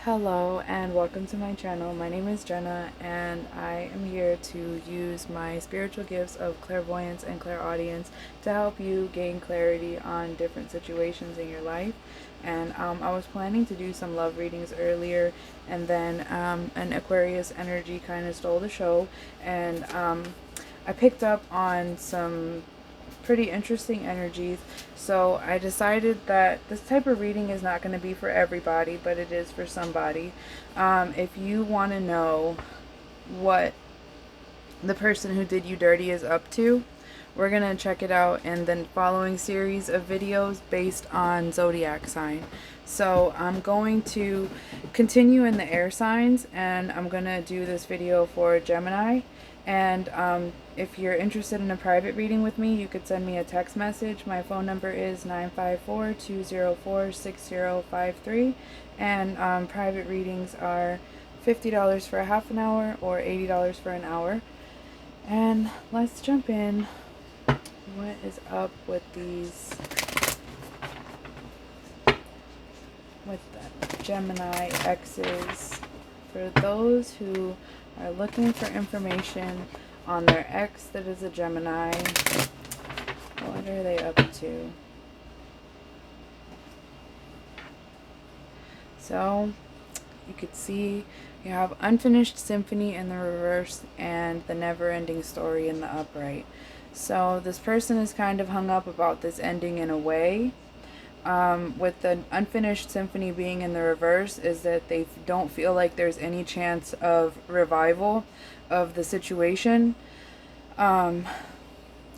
Hello and welcome to my channel. My name is Jenna and I am here to use my spiritual gifts of clairvoyance and clairaudience to help you gain clarity on different situations in your life. And I was planning to do some love readings earlier, and then an Aquarius energy kind of stole the show, and I picked up on some pretty interesting energies. So I decided that this type of reading is not going to be for everybody, but it is for somebody. If you want to know what the person who did you dirty is up to, we're going to check it out in the following series of videos based on zodiac sign. So I'm going to continue in the air signs, and I'm going to do this video for Gemini. And if you're interested in a private reading with me, you could send me a text message. My phone number is 954-204-6053. And private readings are $50 for a half an hour or $80 for an hour. And let's jump in. What is up with these, with the Gemini X's? For those who are looking for information on their ex that is a Gemini, what are they up to? So you could see you have Unfinished Symphony in the reverse and the Never-Ending Story in the upright. So this person is kind of hung up about this ending in a way. With the Unfinished Symphony being in the reverse, is that they don't feel like there's any chance of revival of the situation,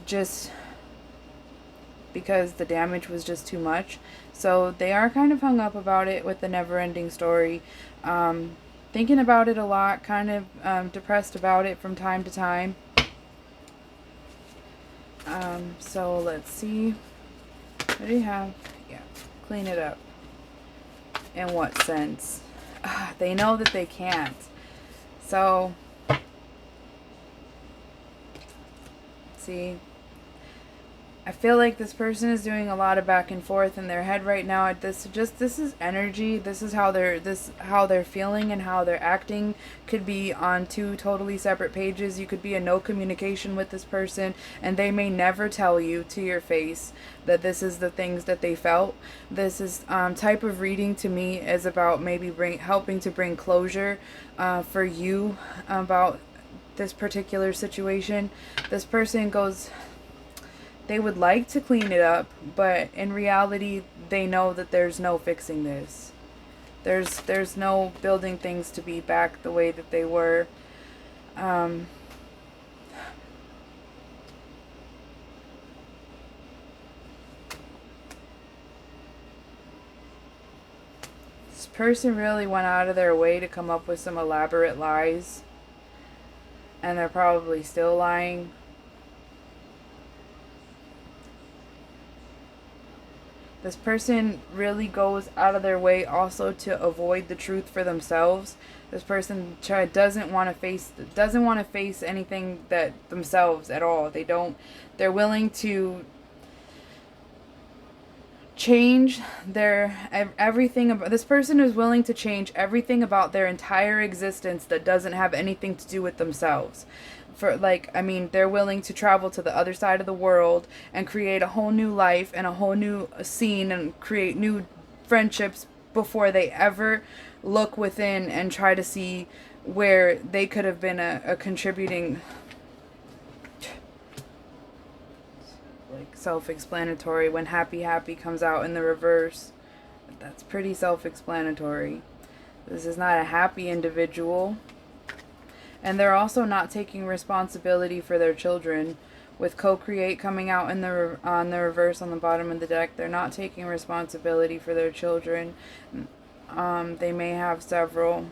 just because the damage was just too much. So they are kind of hung up about it with the Never-Ending Story, thinking about it a lot, kind of depressed about it from time to time. So let's see, what do you have? Yeah, clean it up. In what sense? They know that they can't. So, see, I feel like this person is doing a lot of back and forth in their head right now. This is energy. This is how they're feeling and how they're acting could be on two totally separate pages. You could be in no communication with this person, and they may never tell you to your face that this is the things that they felt. This is type of reading to me is about maybe helping to bring closure for you about this particular situation. This person goes, they would like to clean it up, but in reality, they know that there's no fixing this. There's no building things to be back the way that they were. This person really went out of their way to come up with some elaborate lies, and they're probably still lying. This person really goes out of their way also to avoid the truth for themselves. This person doesn't want to face anything that themselves at all. They're willing to change everything about this person is willing to change everything about their entire existence that doesn't have anything to do with themselves. They're willing to travel to the other side of the world and create a whole new life and a whole new scene and create new friendships before they ever look within and try to see where they could have been a contributing, like, self-explanatory. When happy comes out in the reverse, that's pretty self-explanatory. This is not a happy individual. And they're also not taking responsibility for their children. With co-create coming out in on the reverse on the bottom of the deck, they're not taking responsibility for their children. They may have several.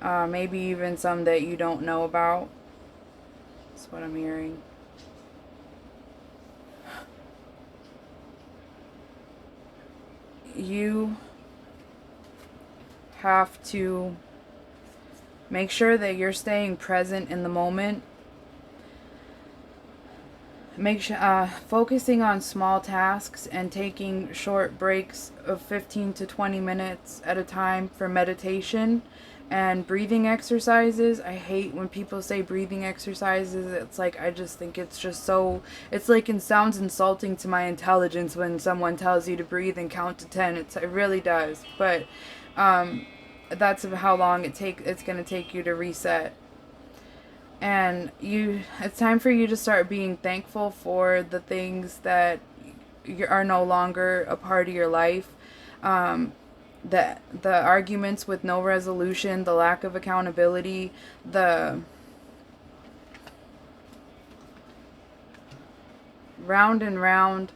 Maybe even some that you don't know about. That's what I'm hearing. You have to make sure that you're staying present in the moment make sure focusing on small tasks and taking short breaks of 15 to 20 minutes at a time for meditation and breathing exercises. I hate when people say breathing exercises. It's like, I just think it's just so, it's like, it sounds insulting to my intelligence when someone tells you to breathe and count to 10. It really does. But that's how long it's going to take you to reset. And it's time for you to start being thankful for the things that are no longer a part of your life. The arguments with no resolution, the lack of accountability, the round and round.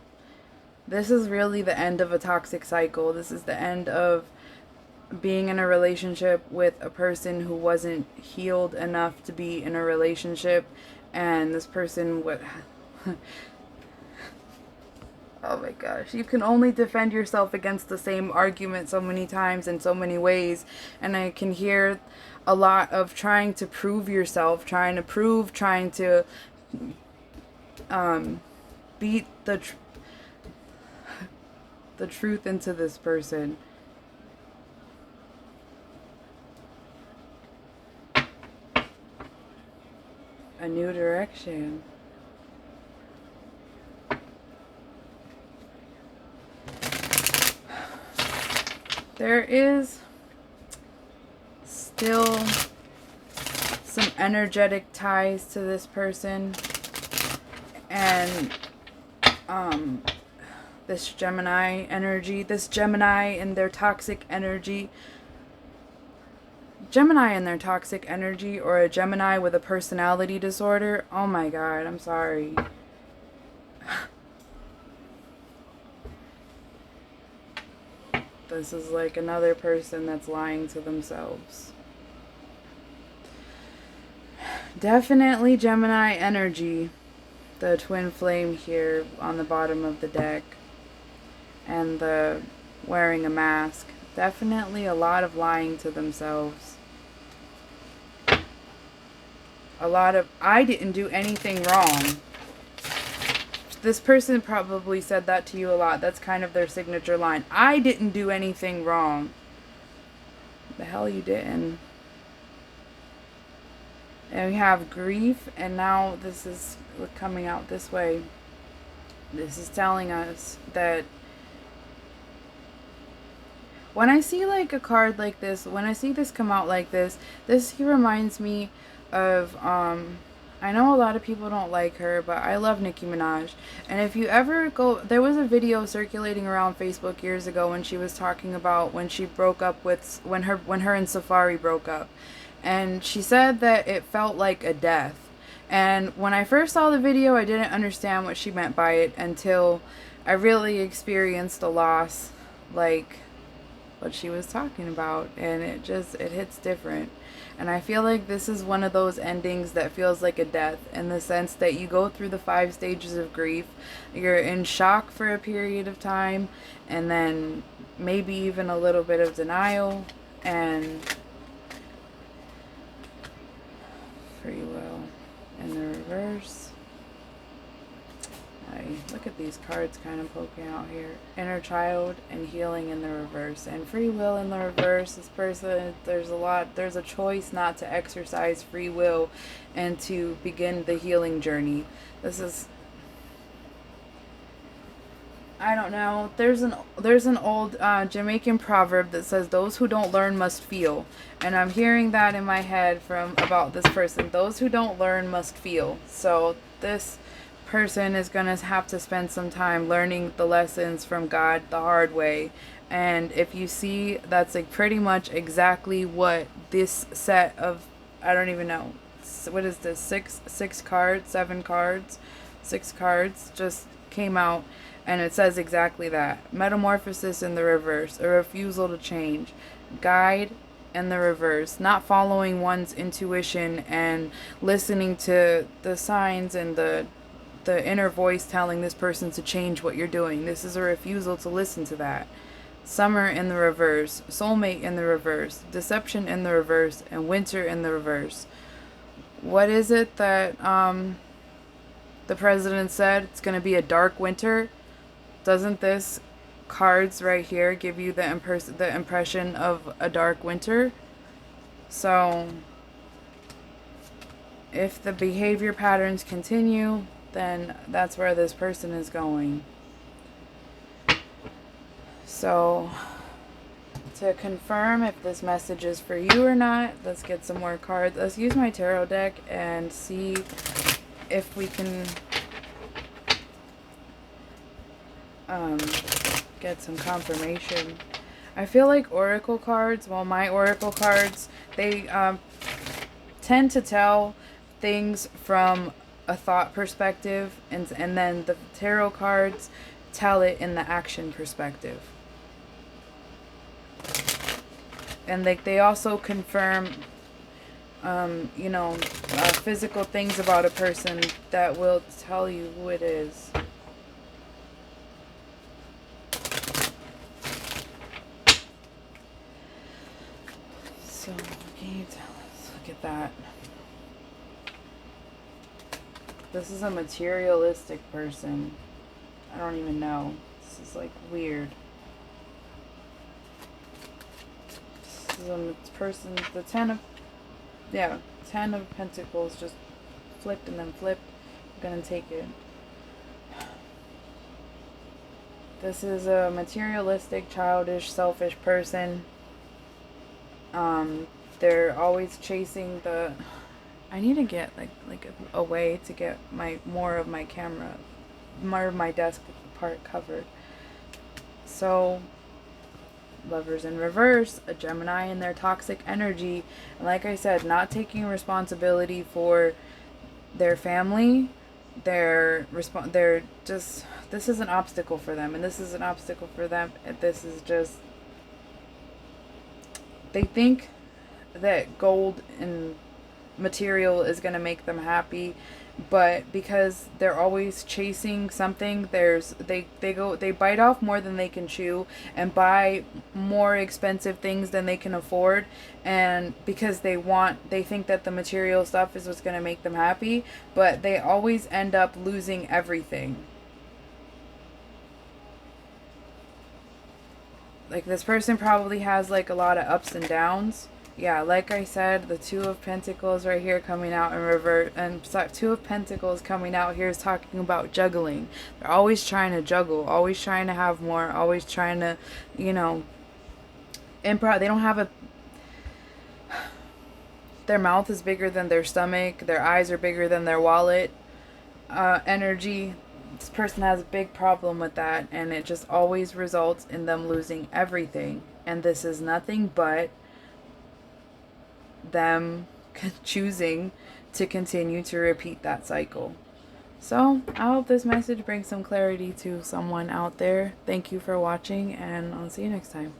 This is really the end of a toxic cycle. This is the end of being in a relationship with a person who wasn't healed enough to be in a relationship, and this person would oh my gosh, you can only defend yourself against the same argument so many times in so many ways. And I can hear a lot of trying to prove yourself, trying to beat the truth into this person. A new direction. There is still some energetic ties to this person, and this Gemini energy, this Gemini and their toxic energy. Gemini and their toxic energy, or a Gemini with a personality disorder. Oh my god, I'm sorry. This is like another person that's lying to themselves. Definitely Gemini energy. The twin flame here on the bottom of the deck. And the wearing a mask. Definitely a lot of lying to themselves. A lot of, I didn't do anything wrong. This person probably said that to you a lot. That's kind of their signature line. I didn't do anything wrong. The hell you didn't. And we have grief, and now this is coming out this way. This is telling us that when I see like a card like this, when I see this come out like this he reminds me of I know a lot of people don't like her, but I love Nicki Minaj. And if you ever go, there was a video circulating around Facebook years ago when she was talking about when she broke up with, when her and Safari broke up. And she said that it felt like a death. And when I first saw the video, I didn't understand what she meant by it until I really experienced the loss, like what she was talking about. And it hits different. And I feel like this is one of those endings that feels like a death, in the sense that you go through the 5 stages of grief. You're in shock for a period of time, and then maybe even a little bit of denial, and free will in the reverse. Look at these cards kind of poking out here. Inner child and healing in the reverse. And free will in the reverse. This person, there's a choice not to exercise free will and to begin the healing journey. This is, I don't know. There's an old Jamaican proverb that says, "Those who don't learn must feel." And I'm hearing that in my head about this person. Those who don't learn must feel. So this person is going to have to spend some time learning the lessons from God the hard way. And if you see, that's like pretty much exactly what this set of, I don't even know, what is this, 6 cards, 7 cards, 6 cards just came out. And it says exactly that. Metamorphosis in the reverse, a refusal to change. Guide in the reverse, not following one's intuition and listening to the signs and the inner voice telling this person to change what you're doing. This is a refusal to listen to that. Summer in the reverse, soulmate in the reverse, deception in the reverse, and winter in the reverse. What is it that The president said it's going to be a dark winter. Doesn't this cards right here give you the impression of a dark winter? So if the behavior patterns continue, then that's where this person is going. So to confirm if this message is for you or not, let's get some more cards. Let's use my tarot deck and see if we can get some confirmation. I feel like oracle cards, well, my oracle cards, they tend to tell things from a thought perspective, and then the tarot cards tell it in the action perspective. And they also confirm physical things about a person that will tell you who it is. So, can you tell us? Look at that. This is a materialistic person. I don't even know. This is like weird. This is a person, the 10 of Pentacles just flipped and then flipped. I'm gonna take it. This is a materialistic, childish, selfish person. They're always chasing the... I need to get like a way to get more of my desk part covered. So, Lovers in reverse, a Gemini in their toxic energy, and like I said, not taking responsibility for their family. They're just, this is an obstacle for them, and this is an obstacle for them, and this is just, they think that gold and material is going to make them happy, but because they're always chasing something, they bite off more than they can chew and buy more expensive things than they can afford, and because they think that the material stuff is what's going to make them happy, but they always end up losing everything. Like, this person probably has like a lot of ups and downs. Yeah, like I said, the Two of Pentacles right here coming out in reverse, and Two of Pentacles coming out here is talking about juggling. They're always trying to juggle, always trying to have more, always trying to, improv. They don't have their mouth is bigger than their stomach, their eyes are bigger than their wallet. Energy. This person has a big problem with that, and it just always results in them losing everything. And this is nothing but them choosing to continue to repeat that cycle. So I hope this message brings some clarity to someone out there. Thank you for watching, and I'll see you next time.